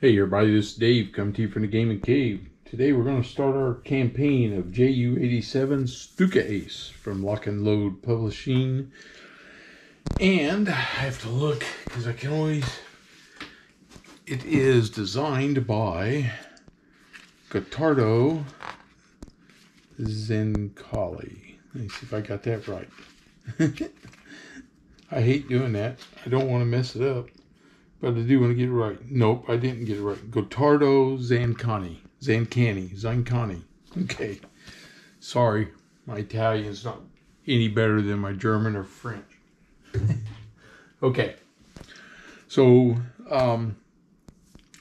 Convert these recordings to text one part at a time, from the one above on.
Hey everybody, this is Dave coming to you from the Gaming Cave. Today we're going to start our campaign of JU-87 Stuka Ace from Lock and Load Publishing. And I have to look because I can always... It is designed by Gotardo Zencali. Let me see if I got that right. I hate doing that. I don't want to mess it up. But I do want to get it right. Nope, I didn't get it right. Gotardo Zancani. Okay. Sorry, my Italian's not any better than my German or French. Okay. So,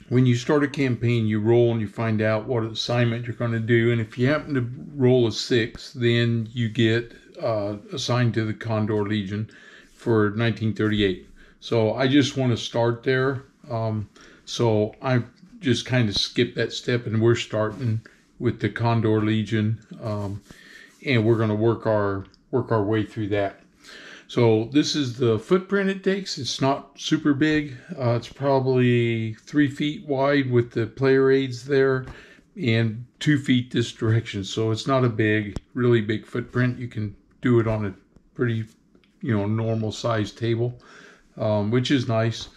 when you start a campaign, you roll and you find out what assignment you're going to do. And if you happen to roll a 6, then you get assigned to the Condor Legion for 1938. So I just want to start there. So I just kind of skipped that step, and we're starting with the Condor Legion, and we're going to work our way through that. So this is the footprint it takes. It's not super big. It's probably 3 feet wide with the player aids there, and 2 feet this direction. So it's not a really big footprint. You can do it on a pretty, normal sized table. Which is nice.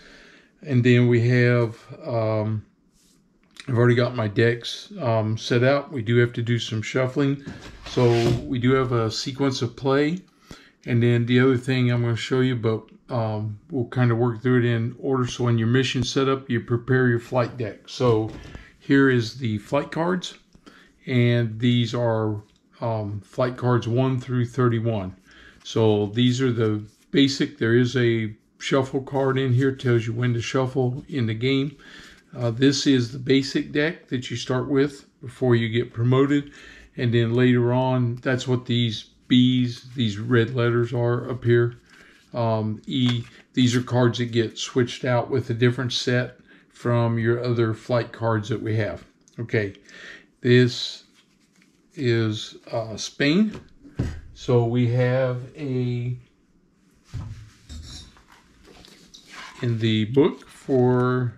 And then we have, I've already got my decks set out. We do have to do some shuffling. So we do have a sequence of play. And then the other thing I'm going to show you, but we'll kind of work through it in order. So when your mission's set up, you prepare your flight deck. So here is the flight cards. And these are flight cards 1 through 31. So these are the basic. There is a shuffle card in here, tells you when to shuffle in the game. This is the basic deck that you start with before you get promoted, and then later on, that's what these B's, these red letters are up here. E, these are cards that get switched out with a different set from your other flight cards that we have. Okay, this is Spain. So we have in the book for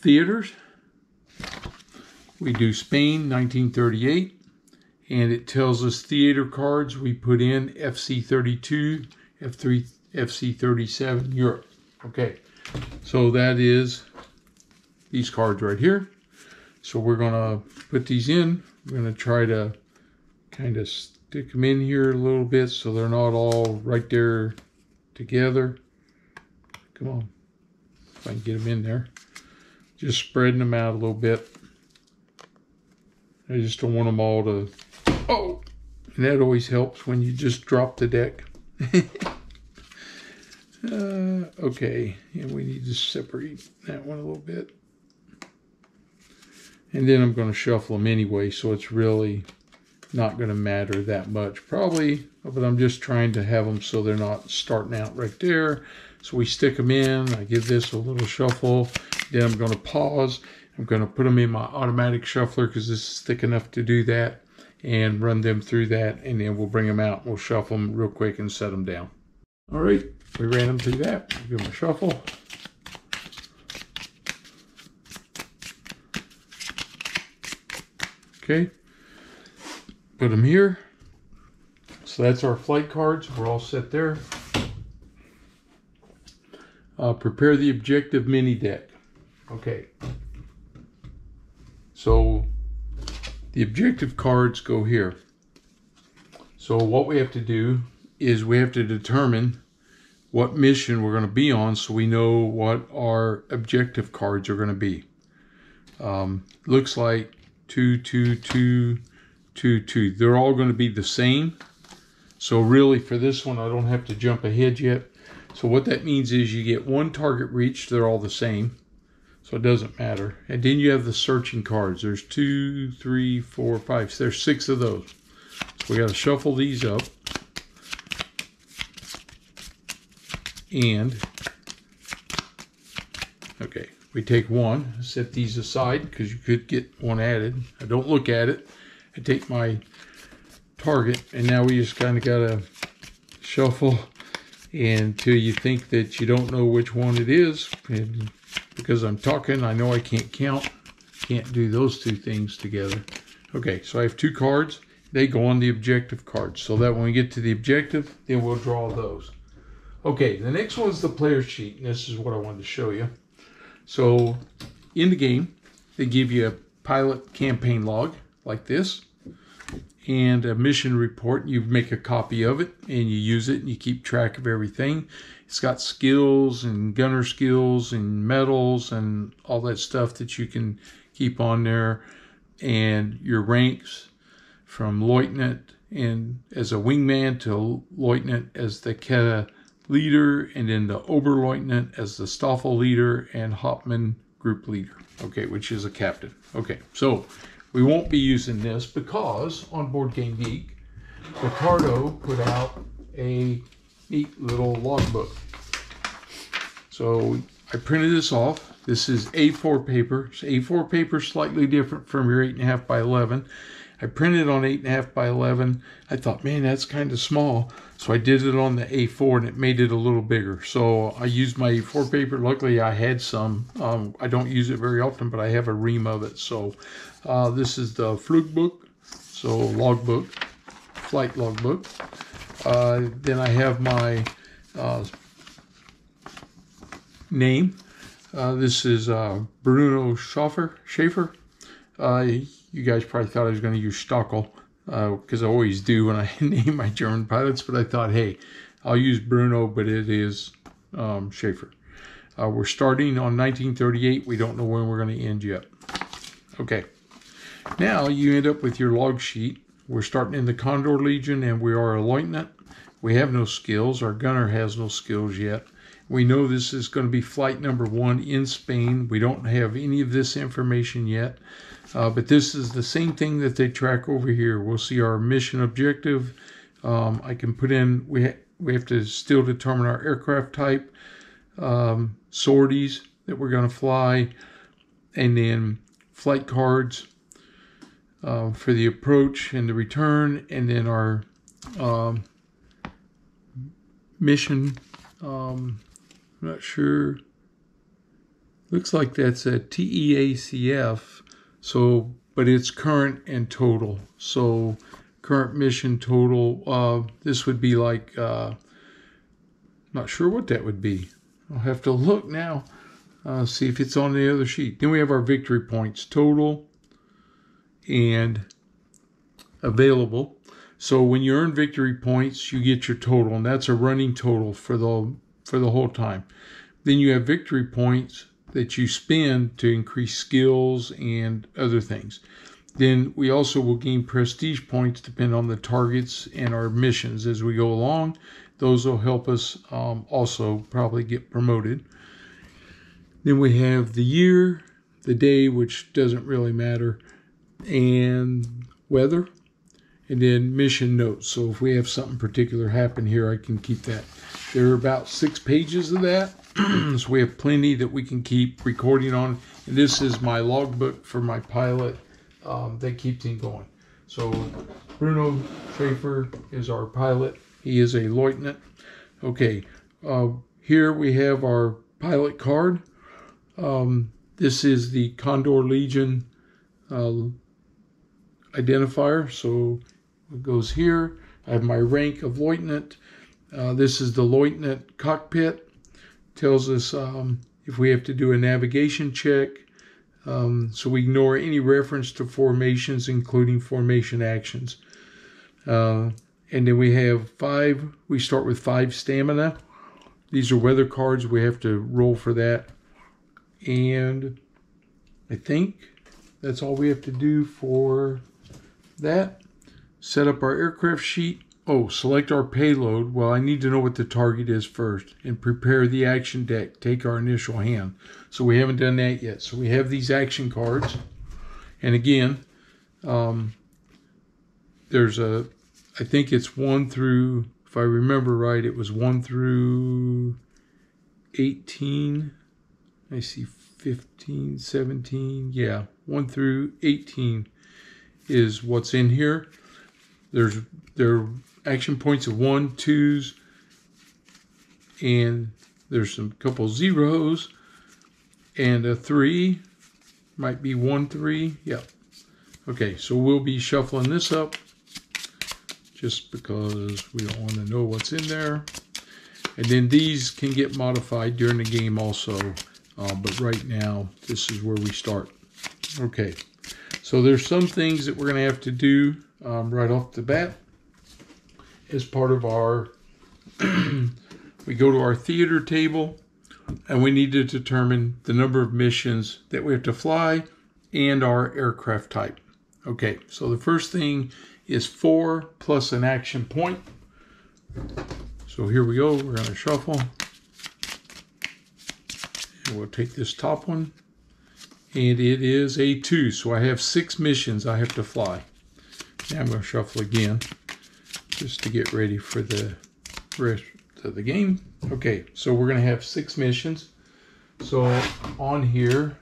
theaters, we do Spain 1938, and it tells us theater cards. We put in FC32, F3, FC37 Europe. Okay, so that is these cards right here. So we're gonna put these in. We're gonna try to kind of stick them in here a little bit so they're not all right there together. Come on, if I can get them in there. Just spreading them out a little bit. I just don't want them all to, oh, and that always helps when you just drop the deck. Okay, and we need to separate that one a little bit. And then I'm going to shuffle them anyway, so it's really not going to matter that much probably, but I'm just trying to have them so they're not starting out right there. So we stick them in. I give this a little shuffle. Then I'm going to pause. I'm going to put them in my automatic shuffler because this is thick enough to do that, and run them through that, and then we'll bring them out. We'll shuffle them real quick and set them down. All right, we ran them through that. Give them a shuffle. Okay. Put them here. So that's our flight cards. We're all set there. Prepare the objective mini deck. Okay. So the objective cards go here. So what we have to do is we have to determine what mission we're going to be on so we know what our objective cards are going to be. Looks like 2, 2, 2, 2, 2. They're all going to be the same. So really for this one, I don't have to jump ahead yet. So what that means is you get one target reach. They're all the same. So it doesn't matter. And then you have the searching cards. There's 2, 3, 4, 5. So there's 6 of those. So we got to shuffle these up. And, okay, we take one, set these aside because you could get one added. I don't look at it. I take my target, and now we just kind of got to shuffle until you think that you don't know which one it is, and because I'm talking, I know I can't count. Can't do those two things together. Okay, so I have 2 cards. They go on the objective cards, so that when we get to the objective, then we'll draw those. Okay, the next one is the player sheet, and this is what I wanted to show you. So in the game, they give you a pilot campaign log like this and a mission report. You make a copy of it and you use it and you keep track of everything. It's got skills and gunner skills and medals and all that stuff that you can keep on there, and your ranks from lieutenant and as a wingman to lieutenant as the Keta leader, and then the Oberleutnant as the Stoffel leader, and Hauptmann group leader, okay, which is a captain. Okay, so we won't be using this because on Board Game Geek, Ricardo put out a neat little logbook. So I printed this off. This is A4 paper. So A4 paper is slightly different from your 8.5 by 11. I printed it on 8.5 by 11. I thought, man, that's kind of small. So I did it on the A4 and it made it a little bigger. So I used my A4 paper. Luckily, I had some. I don't use it very often, but I have a ream of it. So this is the Flugbook, so logbook, flight logbook. Then I have my name. This is Bruno Schaefer. You guys probably thought I was going to use Stockel, because I always do when I name my German pilots, but I thought, hey, I'll use Bruno, but it is Schaefer. We're starting on 1938. We don't know when we're going to end yet. Okay, now you end up with your log sheet. We're starting in the Condor Legion, and we are a lieutenant. We have no skills. Our gunner has no skills yet. We know this is going to be flight number 1 in Spain. We don't have any of this information yet. But this is the same thing that they track over here. We'll see our mission objective. I can put in, we have to still determine our aircraft type, sorties that we're going to fly, and then flight cards for the approach and the return, and then our mission. I'm not sure. Looks like that's a TEACF. So, but it's current and total. So, current mission total. This would be like, not sure what that would be. I'll have to look now. See if it's on the other sheet. Then we have our victory points total and available. So when you earn victory points, you get your total, and that's a running total for the whole time. Then you have victory points that you spend to increase skills and other things. Then we also will gain prestige points depending on the targets and our missions as we go along. Those will help us also probably get promoted. Then we have the year, the day, which doesn't really matter, and weather, and then mission notes. So if we have something particular happen here, I can keep that. There are about 6 pages of that. So we have plenty that we can keep recording on. And this is my logbook for my pilot that keeps him going. So Bruno Schaefer is our pilot. He is a lieutenant. Okay, here we have our pilot card. This is the Condor Legion identifier. So it goes here. I have my rank of lieutenant. This is the lieutenant cockpit. Tells us if we have to do a navigation check. So we ignore any reference to formations, including formation actions. And then we have 5. We start with 5 stamina. These are weather cards. We have to roll for that. And I think that's all we have to do for that. Set up our aircraft sheet. Oh, select our payload. Well, I need to know what the target is first. And prepare the action deck. Take our initial hand. So we haven't done that yet. So we have these action cards. And again, there's a, I think it's 1 through, if I remember right, it was 1 through 18. I see 15, 17. Yeah, 1 through 18 is what's in here. There are action points of 1, 2s, and there's some couple zeros. and a 3. Might be 1 3. Yep. Okay, so we'll be shuffling this up just because we don't want to know what's in there. And then these can get modified during the game also. But right now, this is where we start. Okay, so there's some things that we're going to have to do right off the bat as part of our, we go to our theater table and we need to determine the number of missions that we have to fly and our aircraft type. Okay, so the first thing is 4 plus an action point. So here we go, we're going to shuffle. And we'll take this top one. And it is a 2, so I have 6 missions I have to fly. Now I'm going to shuffle again, just to get ready for the rest of the game. Okay, so we're going to have 6 missions. So on here,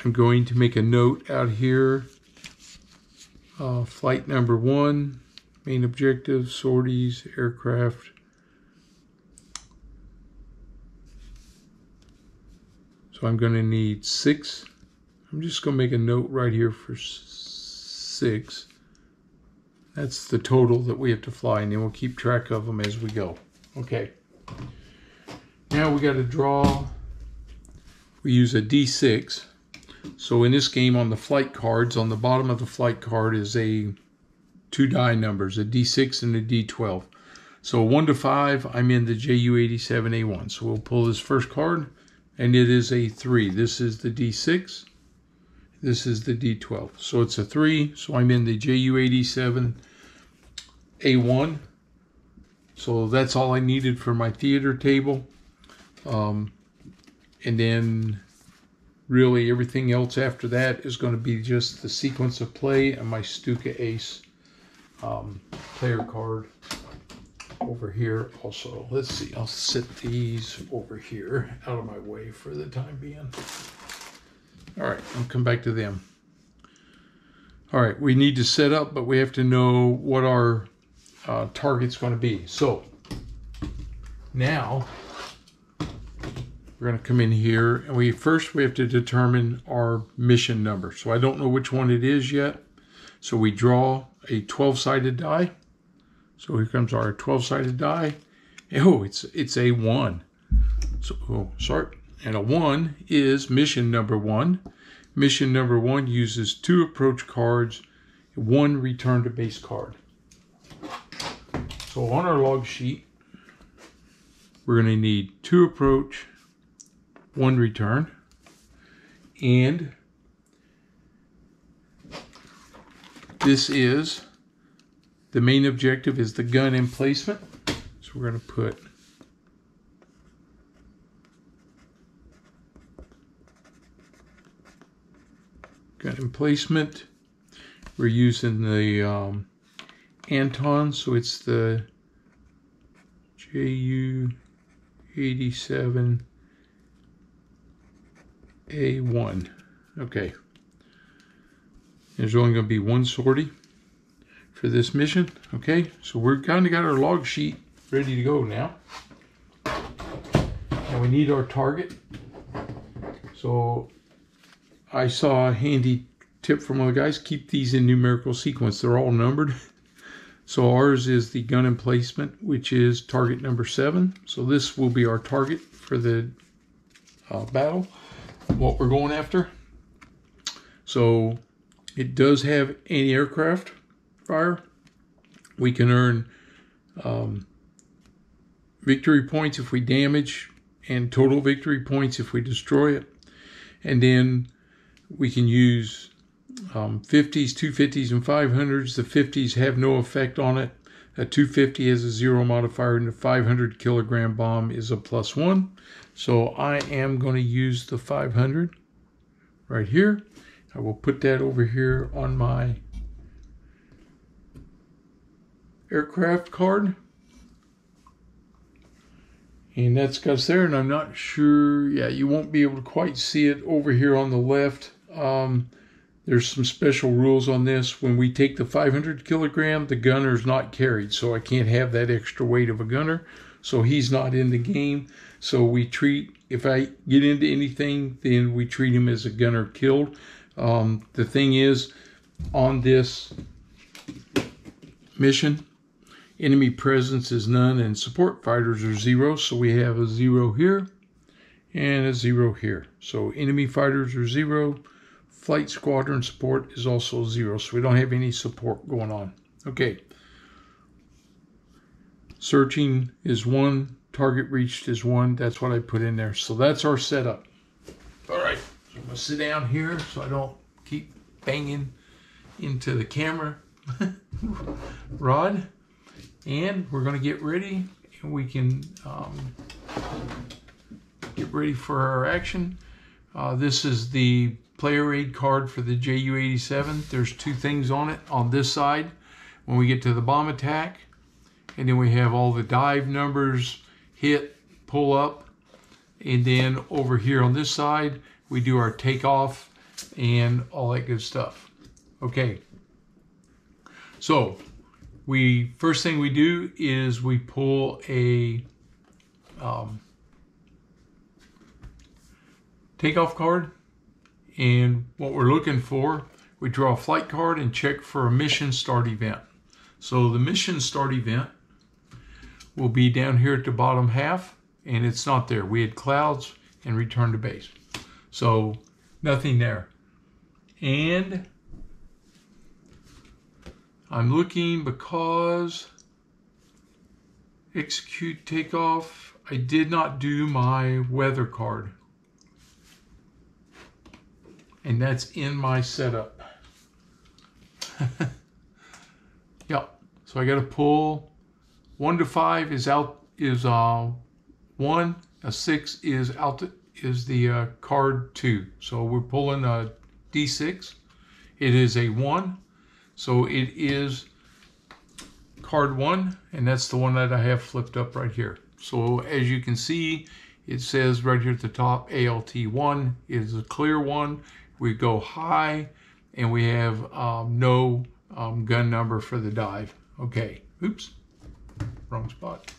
I'm going to make a note out here. Flight number 1, main objective, sorties, aircraft. So I'm going to need 6. I'm just going to make a note right here for 6. That's the total that we have to fly, and then we'll keep track of them as we go. Okay. Now we got to draw. We use a D6. So in this game, on the flight cards, on the bottom of the flight card is a 2 die numbers, a D6 and a D12. So 1 to 5, I'm in the JU87A1. So we'll pull this first card, and it is a 3. This is the D6. This is the D12. So it's a 3. So I'm in the JU87A1. So that's all I needed for my theater table. And then really everything else after that is going to be just the sequence of play and my Stuka Ace player card over here also. Let's see, I'll set these over here out of my way for the time being. All right, I'll come back to them. All right, we need to set up, but we have to know what our target's going to be. So now we're going to come in here, and we have to determine our mission number. So I don't know which one it is yet. So we draw a 12-sided die. So here comes our 12-sided die. Oh, it's a 1. So, oh, sorry. And a 1 is mission number 1. Mission number 1 uses 2 approach cards, 1 return to base card. So on our log sheet, we're going to need 2 approach, 1 return, and this is the main objective is the gun emplacement. So we're going to put gun emplacement. We're using the Anton, so it's the JU87A1. Okay. There's only going to be 1 sortie for this mission. Okay, so we're kind of got our log sheet ready to go now. And we need our target. So I saw a handy tip from one of the guys, keep these in numerical sequence. They're all numbered. So ours is the gun emplacement, which is target number 7. So this will be our target for the battle, what we're going after. So it does have anti-aircraft fire. We can earn victory points if we damage, and total victory points if we destroy it. And then we can use 50s, 250s, and 500s. The 50s have no effect on it. A 250 has a 0 modifier, and a 500 kilogram bomb is a +1. So I am going to use the 500 right here. I will put that over here on my aircraft card. And that's got us there, and I'm not sure, yeah, you won't be able to quite see it over here on the left. There's some special rules on this. When we take the 500 kilogram, the gunner is not carried, so I can't have that extra weight of a gunner. so he's not in the game. So we treat, if I get into anything, then we treat him as a gunner killed. The thing is, on this mission, enemy presence is none and support fighters are 0. So we have a 0 here and a 0 here. So enemy fighters are 0. Flight squadron support is also 0. So we don't have any support going on. Okay. Searching is 1. Target reached is 1. That's what I put in there. So that's our setup. All right. So I'm going to sit down here so I don't keep banging into the camera rod. And we're going to get ready. And we can get ready for our action. This is the player aid card for the JU-87. There's 2 things on it on this side when we get to the bomb attack. And then we have all the dive numbers, hit, pull up. And then over here on this side, we do our takeoff and all that good stuff. Okay. So, first thing we do is we pull a takeoff card. And what we're looking for, we draw a flight card and check for a mission start event. So the mission start event will be down here at the bottom half, and it's not there. We had clouds and return to base. So nothing there. And I'm looking because execute takeoff, I did not do my weather card. And that's in my setup. Yep. So I got to pull 1 to 5 is 1. A 6 is the card 2. So we're pulling a D6. It is a 1. So it is card 1, and that's the one that I have flipped up right here. So as you can see, it says right here at the top, ALT1 is a clear one. We go high, and we have no gun number for the dive. Okay, oops, wrong spot.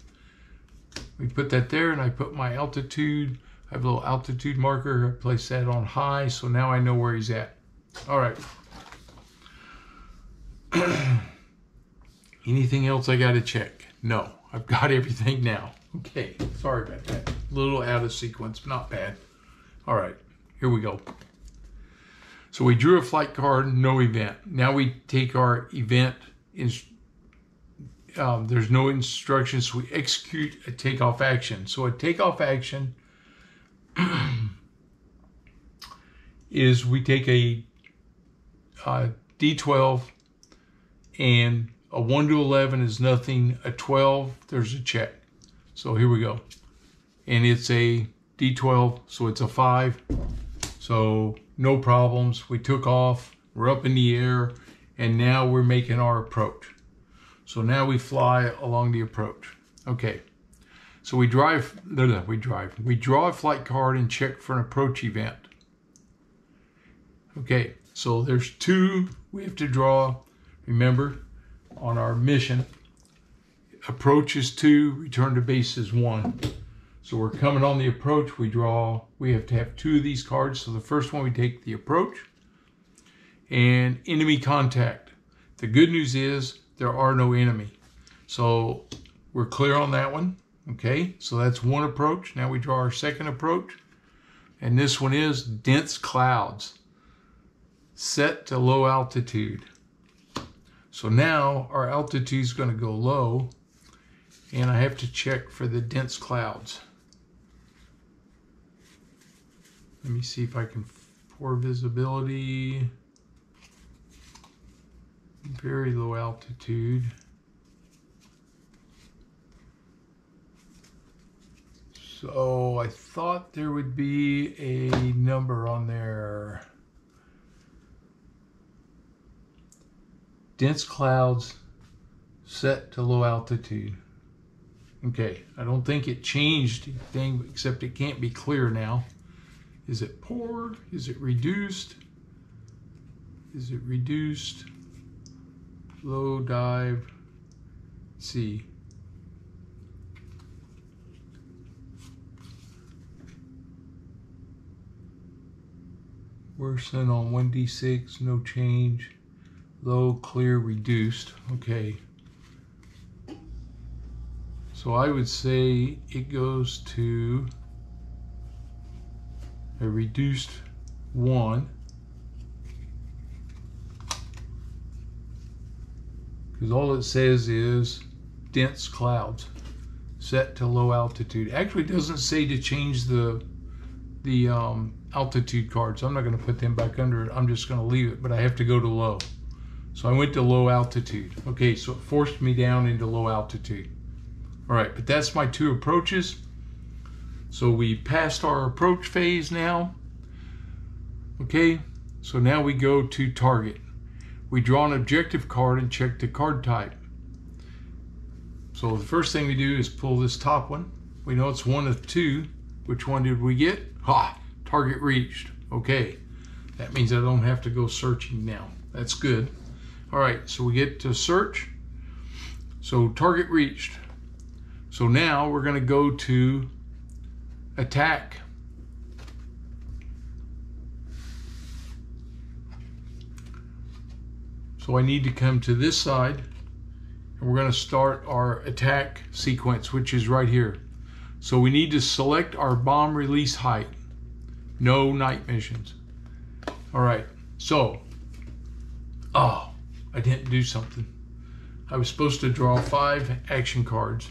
We put that there, and I put my altitude. I have a little altitude marker. I place that on high, so now I know where he's at. All right. Anything else I got to check? No, I've got everything now. Okay, sorry about that. A little out of sequence, not bad. All right, here we go. So we drew a flight card, no event. Now we take our event. There's no instructions, so we execute a takeoff action. So a takeoff action is we take a D12, and a 1 to 11 is nothing. A 12, there's a check. So here we go. And it's a D12, so it's a 5. So no problems. We took off. We're up in the air. And now we're making our approach. So now we fly along the approach. Okay. So we draw a flight card and check for an approach event. Okay. So there's 2 we have to draw. Remember, on our mission, approach is 2, return to base is 1. So we're coming on the approach, we have to have 2 of these cards. So the first one, we take the approach and enemy contact. The good news is there are no enemy. So we're clear on that one. Okay, so that's 1 approach. Now we draw our second approach. And this one is dense clouds, set to low altitude. So now our altitude is going to go low, and I have to check for the dense clouds. Let me see if I can, poor visibility, very low altitude. So I thought there would be a number on there. Dense clouds set to low altitude. Okay, I don't think it changed anything except it can't be clear now. Is it poor? Is it reduced? Is it reduced? Low dive. Let's see. 4% on 1d6, no change. Low, clear, reduced. Okay. So I would say it goes to a reduced 1. Because all it says is dense clouds set to low altitude. Actually, it doesn't say to change the altitude cards. I'm not going to put them back under it. I'm just going to leave it, but I have to go to low. So I went to low altitude. Okay, so it forced me down into low altitude. All right, but that's my 2 approaches. So we passed our approach phase now. Okay, so now we go to target. We draw an objective card and check the card type. So the first thing we do is pull this top one. We know it's 1 of 2. Which one did we get? Ha! Target reached. Okay, that means I don't have to go searching now. That's good. All right, so we get to search. So target reached. So now we're going to go to attack. So I need to come to this side, and we're going to start our attack sequence, which is right here. So we need to select our bomb release height. No night missions. All right, so, oh, I didn't do something. I was supposed to draw 5 action cards.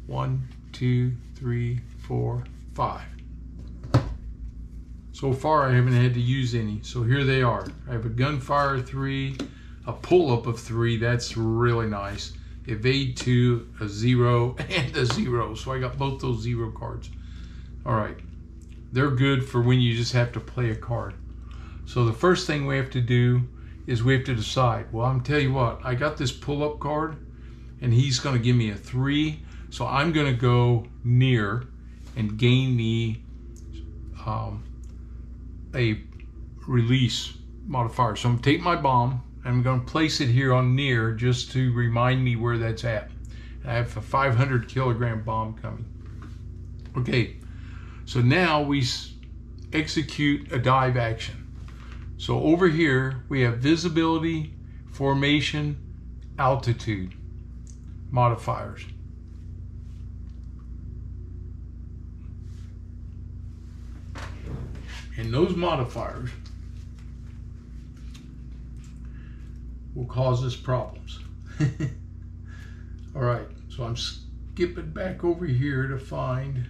1, 2, 3, 4, 5. So far, I haven't had to use any. So here they are. I have a gunfire 3, a pull-up of 3. That's really nice. Evade 2, a 0, and a 0. So I got both those 0 cards. All right. They're good for when you just have to play a card. So the first thing we have to do is we have to decide. Well, I'm tell you what, I got this pull-up card, and he's going to give me a 3. So I'm going to go near and gain me a release modifier. So I'm going to take my bomb, and I'm going to place it here on near just to remind me where that's at. I have a 500 kilogram bomb coming. Okay, so now we execute a dive action. So over here, we have visibility, formation, altitude modifiers. And those modifiers will cause us problems. All right, so I'm skipping back over here to find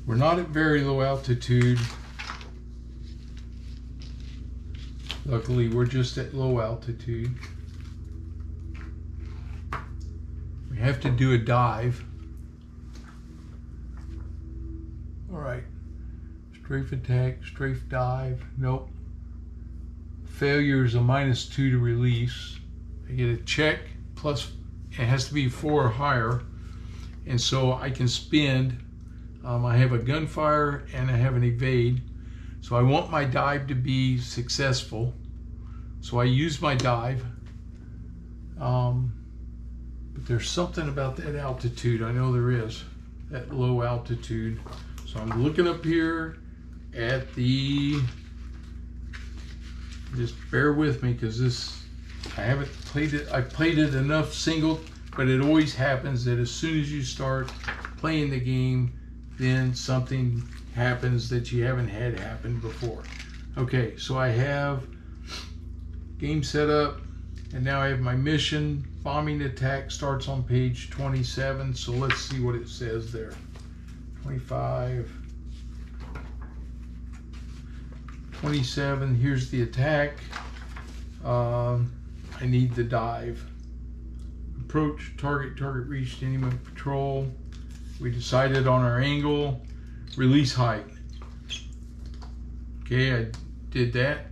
we're not at very low altitude. Luckily, we're just at low altitude. We have to do a dive. All right, strafe attack, strafe dive, nope. Failure is a -2 to release. I get a check, plus it has to be 4 or higher. And so I can spend, I have a gunfire and I have an evade. So I want my dive to be successful. So I use my dive. But there's something about that altitude, I know there is, that low altitude. So I'm looking up here at the, just bear with me because this, I haven't played it, I've played it enough single, but it always happens that as soon as you start playing the game, then something happens that you haven't had happen before. Okay, so I have game set up, and now I have my mission. Bombing attack starts on page 27, so let's see what it says there. 25, 27, here's the attack. I need the dive. Approach, target, target reached, enemy patrol. We decided on our angle, release height. Okay, I did that.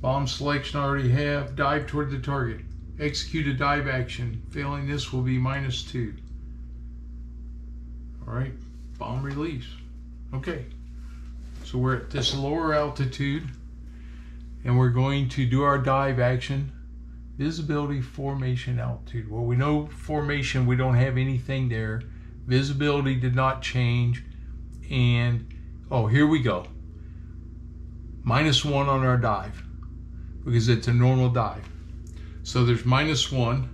Bomb selection I already have. Dive toward the target. Execute a dive action. Failing this will be -2. All right, bomb release. Okay, so we're at this lower altitude, and we're going to do our dive action. Visibility, formation, altitude. Well, we know formation, we don't have anything there. Visibility did not change. And, oh, here we go. -1 on our dive because it's a normal dive. So there's -1.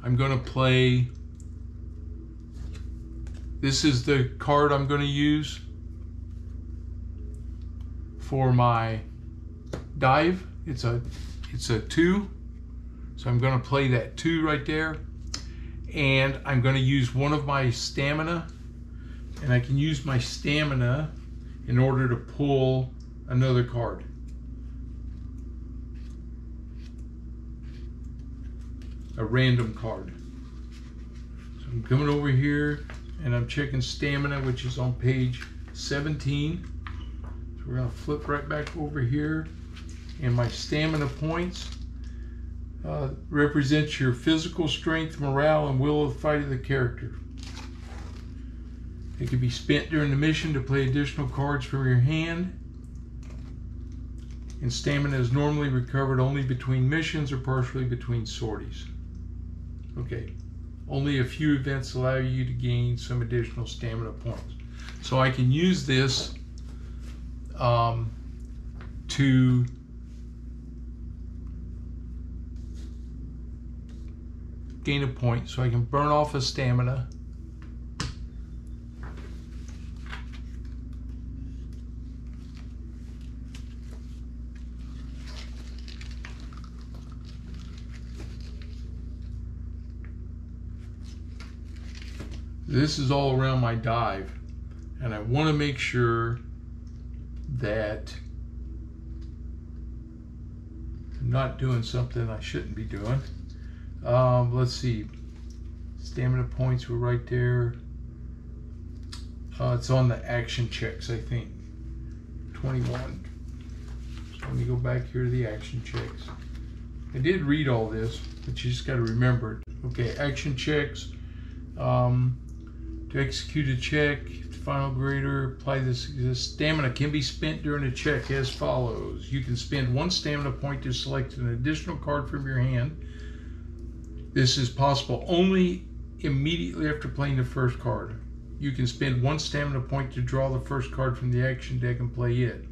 I'm going to play. This is the card I'm going to use for my dive. It's a 2. So I'm going to play that 2 right there. And I'm going to use one of my stamina. And I can use my stamina in order to pull another card. A random card. So I'm coming over here and I'm checking stamina, which is on page 17. So we're going to flip right back over here. And my stamina points represents your physical strength, morale, and will of fight of the character. It can be spent during the mission to play additional cards from your hand. And stamina is normally recovered only between missions or partially between sorties. Okay, only a few events allow you to gain some additional stamina points. So I can use this to gain a point. So I can burn off a stamina. This is all around my dive, and I want to make sure that I'm not doing something I shouldn't be doing. Let's see, stamina points were right there. It's on the action checks, I think. 21. So let me go back here to the action checks. I did read all this, but you just got to remember it. Okay, action checks. To execute a check, final grader, apply this. Stamina can be spent during a check as follows. You can spend 1 stamina point to select an additional card from your hand. This is possible only immediately after playing the first card. You can spend 1 stamina point to draw the first card from the action deck and play it.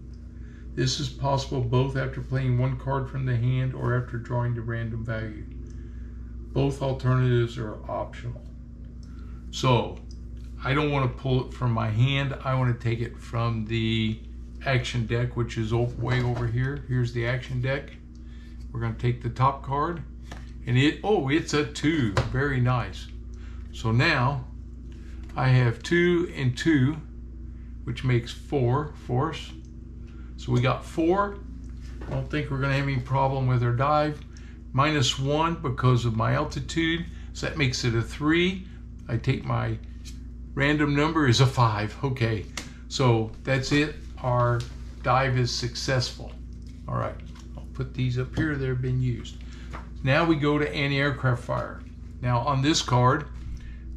This is possible both after playing 1 card from the hand or after drawing the random value. Both alternatives are optional. So I don't want to pull it from my hand. I want to take it from the action deck, which is way over here. Here's the action deck. We're going to take the top card, and it's a 2. Very nice. So now I have 2 and 2, which makes 4 force. So we got 4. I don't think we're going to have any problem with our dive. -1 because of my altitude, so that makes it a 3. I take my random number is a 5. Okay, so that's it. Our dive is successful. All right, I'll put these up here. They've been used. Now we go to anti-aircraft fire. Now on this card,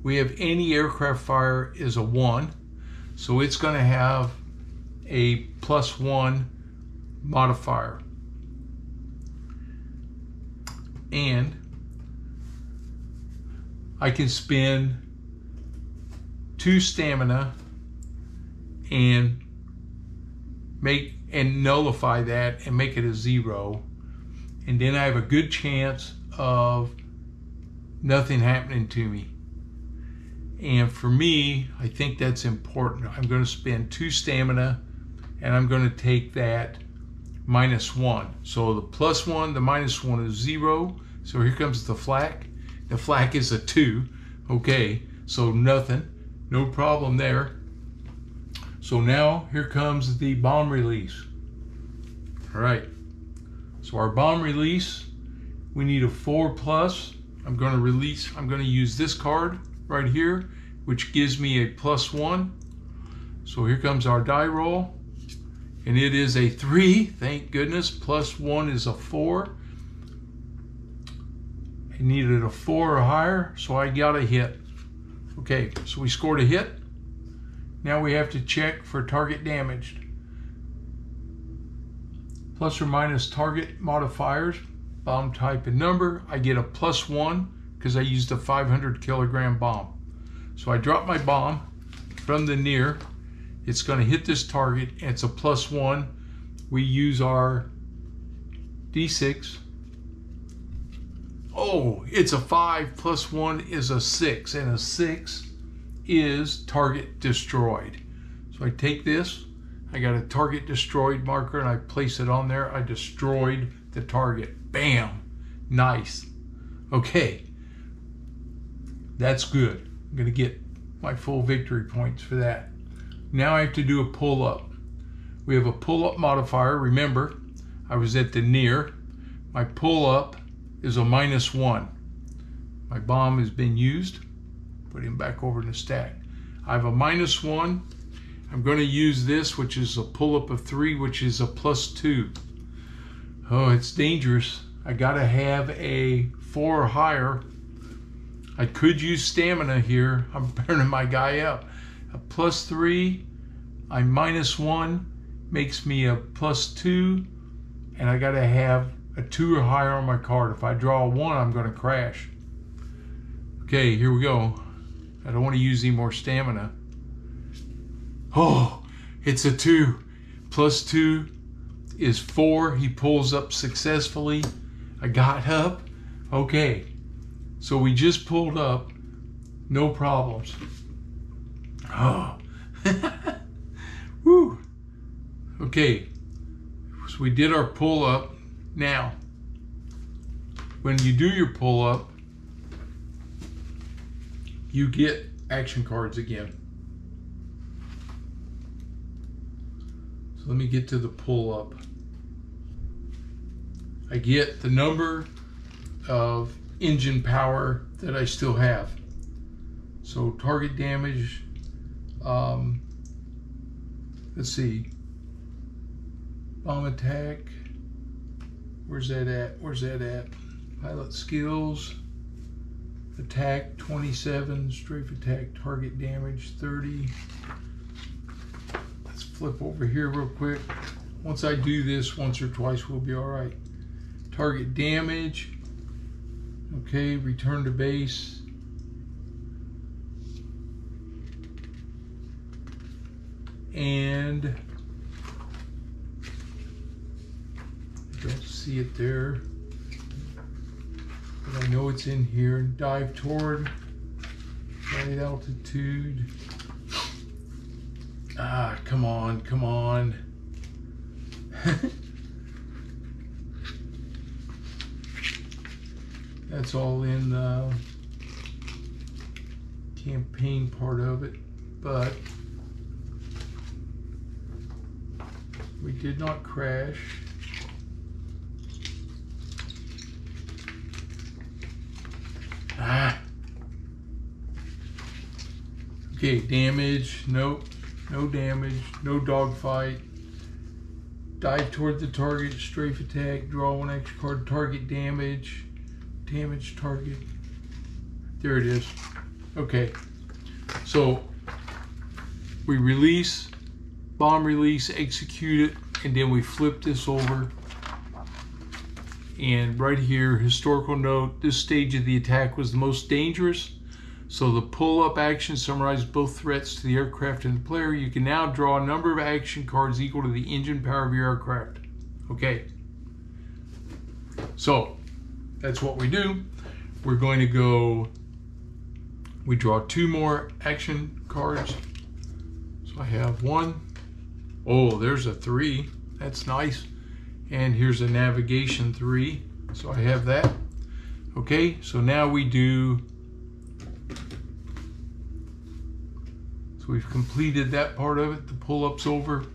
we have anti-aircraft fire is a 1. So it's going to have a +1 modifier. And I can spend 2 stamina and nullify that and make it a 0, and then I have a good chance of nothing happening to me. And for me, I think that's important. I'm going to spend 2 stamina and I'm going to take that -1. So the +1, the -1 is 0. So here comes the flak. The flak is a 2. Okay, so nothing. No problem there. So now here comes the bomb release. All right. So our bomb release, we need a 4+. I'm going to use this card right here, which gives me a +1. So here comes our die roll. And it is a 3, thank goodness. +1 is a 4. I needed a 4 or higher, so I got a hit. Okay, so we scored a hit. Now we have to check for target damaged. Plus or minus target modifiers. bomb type and number, I get a +1 because I used a 500 kilogram bomb. So I drop my bomb from the near. It's going to hit this target, and it's a +1. We use our D6. Oh, it's a 5 + 1 is a 6, and a 6 is target destroyed. So I take this, I got a target destroyed marker, and I place it on there. I destroyed the target. Bam! Nice. Okay, that's good. I'm going to get my full victory points for that. Now I have to do a pull-up. We have a pull-up modifier. Remember, I was at the near. My pull-up is a -1. My bomb has been used. Put him back over in the stack. I have a -1. I'm going to use this, which is a pull-up of 3, which is a +2. Oh, it's dangerous. I got to have a 4 or higher. I could use stamina here. I'm burning my guy up. A +3, I'm -1, makes me a +2, and I got to have a 2 or higher on my card. If I draw a 1, I'm going to crash. Okay, here we go. I don't want to use any more stamina. Oh, it's a 2. +2 is 4. He pulls up successfully. I got up. Okay, so we just pulled up. No problems. Oh. Woo. Okay, so we did our pull up. Now, when you do your pull up, you get action cards again. So let me get to the pull up. I get the number of engine power that I still have. So target damage, let's see, bomb attack, where's that at? Where's that at? Pilot skills, attack 27, strafe attack, target damage 30. Let's flip over here real quick. Once I do this once or twice, we'll be all right. Target damage, okay, return to base. And I don't see it there, but I know it's in here. Dive toward, right altitude. Ah, come on, come on. That's all in the campaign part of it, but we did not crash. Ah. Okay, damage, nope, no damage, no dogfight. Dive toward the target, strafe attack, draw 1 extra card, target damage, damage target. There it is. Okay, so we release, bomb release, execute it, and then we flip this over. And right here, historical note, this stage of the attack was the most dangerous. So the pull-up action summarizes both threats to the aircraft and the player. You can now draw a number of action cards equal to the engine power of your aircraft. Okay. So that's what we do. We're going to go, we draw 2 more action cards. So I have 1. Oh, there's a 3. That's nice. And here's a navigation 3. So I have that. Okay, so now we do, so we've completed that part of it. The pull-up's over.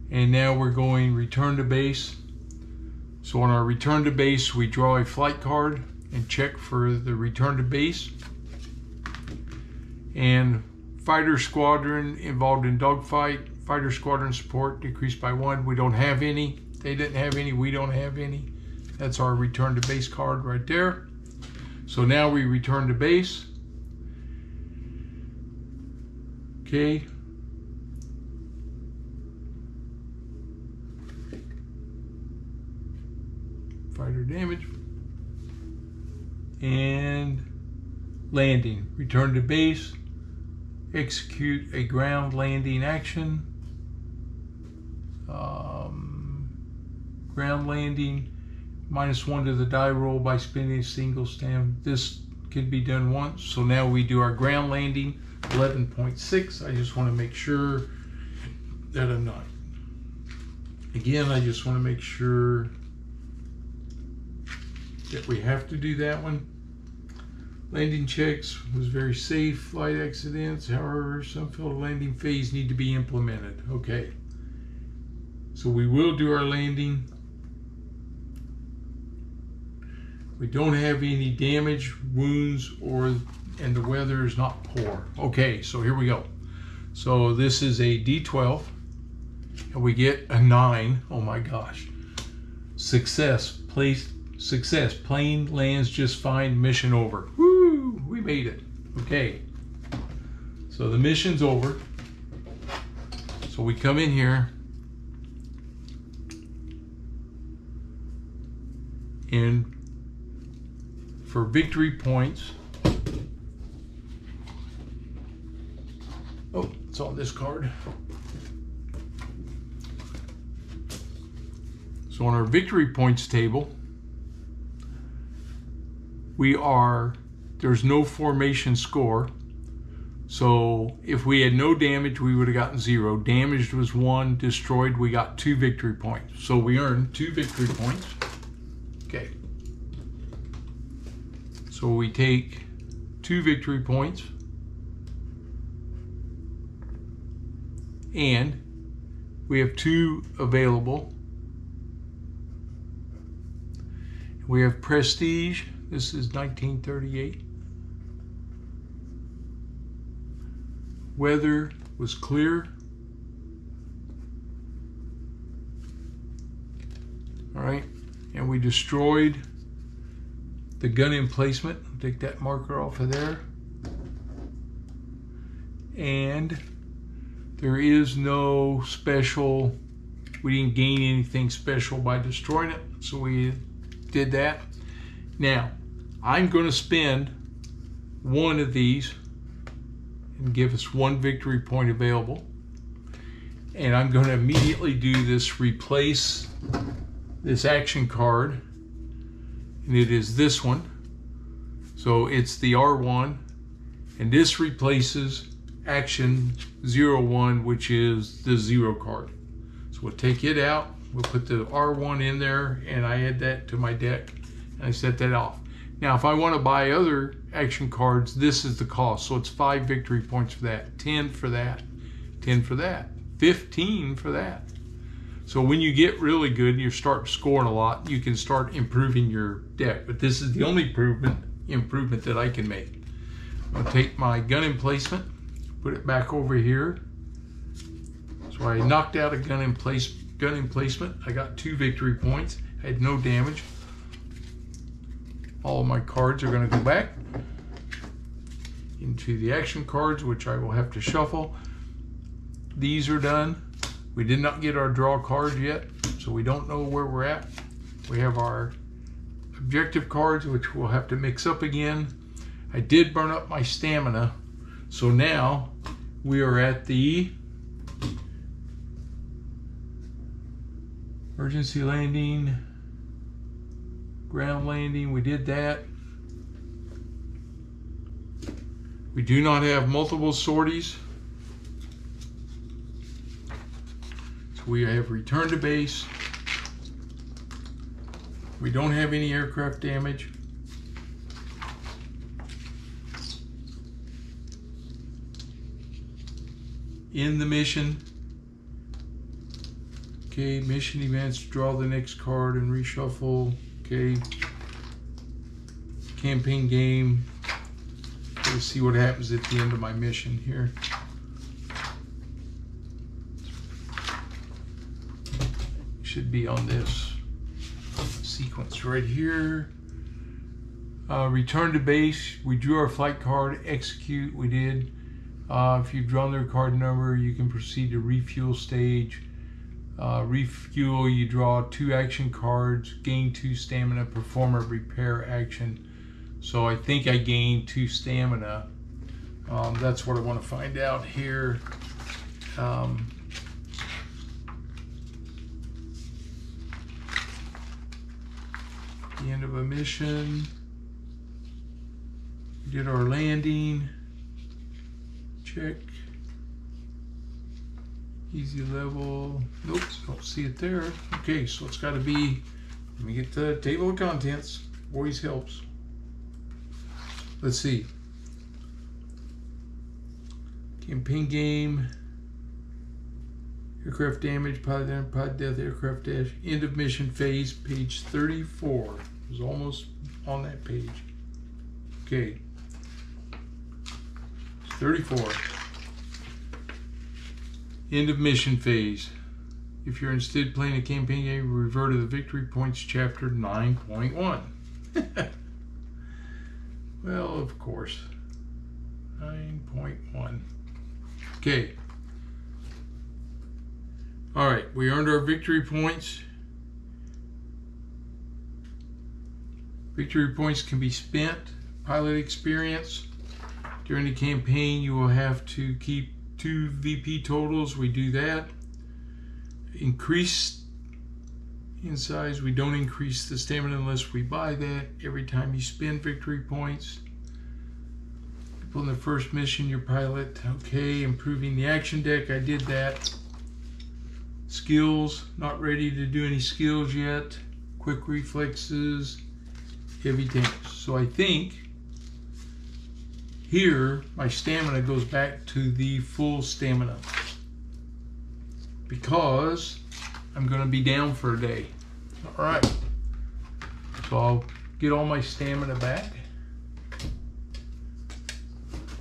And now we're going return to base. So on our return to base, we draw a flight card and check for the return to base. And fighter squadron involved in dogfight. Fighter squadron support decreased by 1. We don't have any. They didn't have any. We don't have any. That's our return to base card right there. So now we return to base. Okay. fighter damage. And landing. Return to base. Execute a ground landing action. Ground landing. -1 to the die roll by spending a single stamp. This can be done once. So now we do our ground landing. 11.6. I just want to make sure that I'm not. Again, I just want to make sure that we have to do that one. Landing checks was very safe. Flight accidents, however, some field landing phase need to be implemented. Okay. So we will do our landing. We don't have any damage, wounds, and the weather is not poor. Okay, so here we go. So this is a D12, and we get a 9. Oh my gosh. Success. Plane lands just fine. Mission over. Woo! We made it. Okay. So the mission's over. So we come in here. And for victory points, oh, it's on this card. So on our victory points table, there's no formation score. So if we had no damage, we would have gotten 0. Damaged was 1, destroyed, we got 2 victory points. So we earned 2 victory points. Okay. So we take 2 victory points and we have 2 available. We have prestige. This is 1938. Weather was clear. All right, and we destroyed the gun emplacement. Take that marker off of there. And there is no special, we didn't gain anything special by destroying it, so we did that. Now, I'm going to spend 1 of these and give us 1 victory point available. And I'm going to immediately do this replace this action card, and it is this one. So it's the R1, and this replaces action 01, which is the 0 card. So we'll take it out, we'll put the R1 in there, and I add that to my deck, and I set that off. Now if I want to buy other action cards, this is the cost. So it's 5 victory points for that, 10 for that, 10 for that, 15 for that. So when you get really good and you start scoring a lot, you can start improving your deck. But this is the only improvement that I can make. I'm gonna take my gun emplacement, put it back over here. So I knocked out a gun emplacement. I got 2 victory points. I had no damage. All of my cards are gonna go back into the action cards, which I will have to shuffle. These are done. We did not get our draw card yet, so we don't know where we're at. We have our objective cards, which we'll have to mix up again. I did burn up my stamina, so now we are at the emergency landing, ground landing. We did that. We do not have multiple sorties. We have returned to base. We don't have any aircraft damage. In the mission. Okay, mission events, draw the next card and reshuffle. Okay. Campaign game. Let's see what happens at the end of my mission here. Should be on this sequence right here. Return to base. We drew our flight card. Execute. We did. If you've drawn their card number, you can proceed to refuel stage. Refuel, you draw 2 action cards, gain 2 stamina, perform a repair action. So I think I gained 2 stamina. That's what I want to find out here. The end of a mission. We did our landing. Check. Easy level. Nope, don't see it there. Okay, so it's got to be, let me get the table of contents. Always helps. Let's see. Campaign game. Aircraft damage, pod death, aircraft dash. End of mission phase, page 34. It was almost on that page. Okay. 34. End of mission phase. If you're instead playing a campaign game, revert to the victory points chapter 9.1. Well, of course. 9.1. Okay. All right, we earned our victory points. Victory points can be spent. Pilot experience. During the campaign, you will have to keep 2 VP totals. We do that. Increase in size. We don't increase the stamina unless we buy that. Every time you spend victory points. People in the first mission, your pilot. Okay, improving the action deck. I did that. Skills. Not ready to do any skills yet. Quick reflexes. Heavy tanks. So I think here my stamina goes back to the full stamina because I'm going to be down for a day. All right. So I'll get all my stamina back.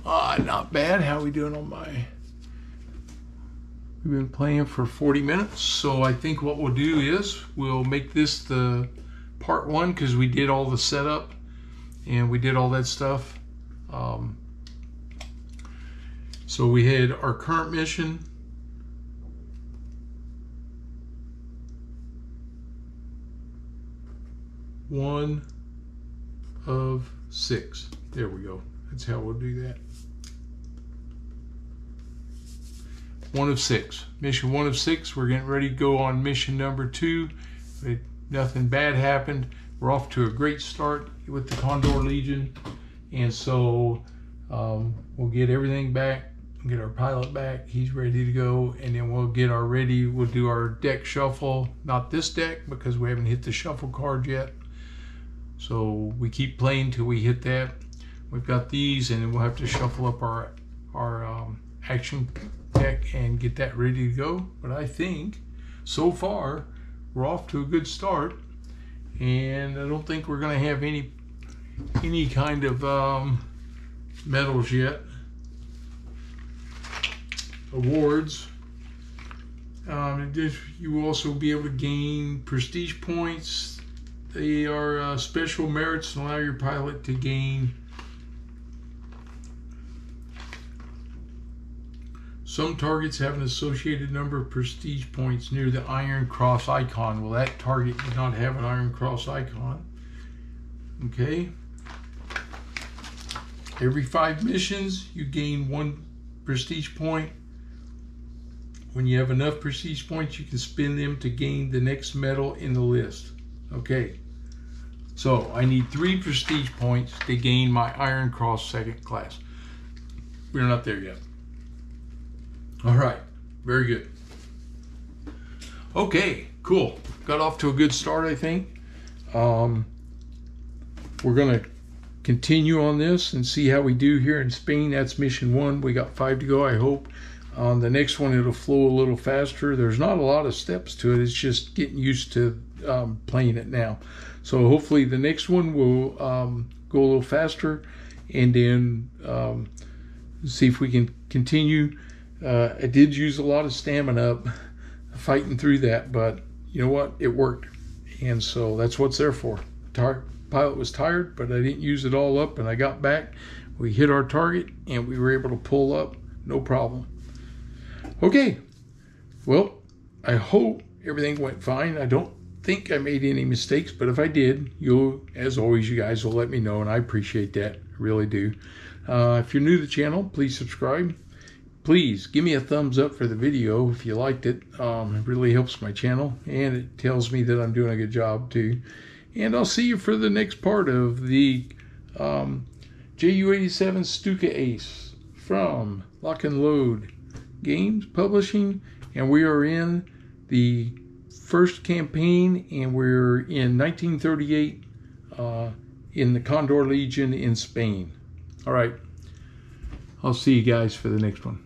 Not bad. How are we doing on my... We've been playing for 40 minutes. So I think what we'll do is we'll make this the part 1 because we did all the setup and we did all that stuff. So we had our current mission. One of 6. There we go. That's how we'll do that. 1 of 6. Mission 1 of 6. We're getting ready to go on mission number 2. Nothing bad happened. We're off to a great start with the Condor Legion. And so we'll get everything back. Get our pilot back. He's ready to go. And then we'll get our we'll do our deck shuffle. Not this deck because we haven't hit the shuffle card yet. So we keep playing till we hit that. We've got these, and then we'll have to shuffle up our action deck and get that ready to go. But I think so far we're off to a good start, and I don't think we're going to have any kind of medals yet. Awards. You will also be able to gain prestige points. They are special merits and allow your pilot to gain some targets have an associated number of prestige points near the Iron Cross icon. Well, that target did not have an Iron Cross icon. Okay. Every 5 missions, you gain 1 prestige point. When you have enough prestige points, you can spend them to gain the next medal in the list. Okay. So I need 3 prestige points to gain my Iron Cross 2nd class. We're not there yet. All right, very good. Okay, cool. Got off to a good start, I think. We're going to continue on this and see how we do here in Spain. That's mission 1. We got 5 to go, I hope. On the next one, it'll flow a little faster. There's not a lot of steps to it. It's just getting used to playing it now. So hopefully the next one will go a little faster, and then see if we can continue. I did use a lot of stamina up fighting through that, but you know what? It worked. And so that's what's there for. Pilot was tired, but I didn't use it all up, and I got back. We hit our target, and we were able to pull up. No problem. Okay. Well, I hope everything went fine. I don't think I made any mistakes, but if I did, as always, you guys will let me know, and I appreciate that. I really do. If you're new to the channel, please subscribe. Please give me a thumbs up for the video if you liked it. It really helps my channel, and it tells me that I'm doing a good job too. And I'll see you for the next part of the JU-87 Stuka Ace from Lock and Load Games Publishing, and we are in the first campaign, and we're in 1938 in the Condor Legion in Spain. All right, I'll see you guys for the next one.